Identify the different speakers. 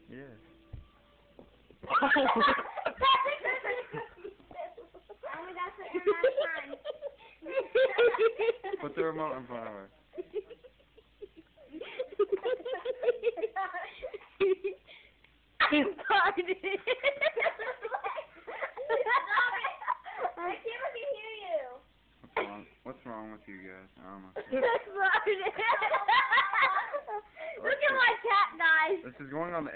Speaker 1: Yeah. Put the remote in front of her.
Speaker 2: He farted.
Speaker 3: I can't fucking hear you.
Speaker 1: What's wrong with you guys? I don't know.
Speaker 2: Look at my cat, guys.
Speaker 1: This is going on the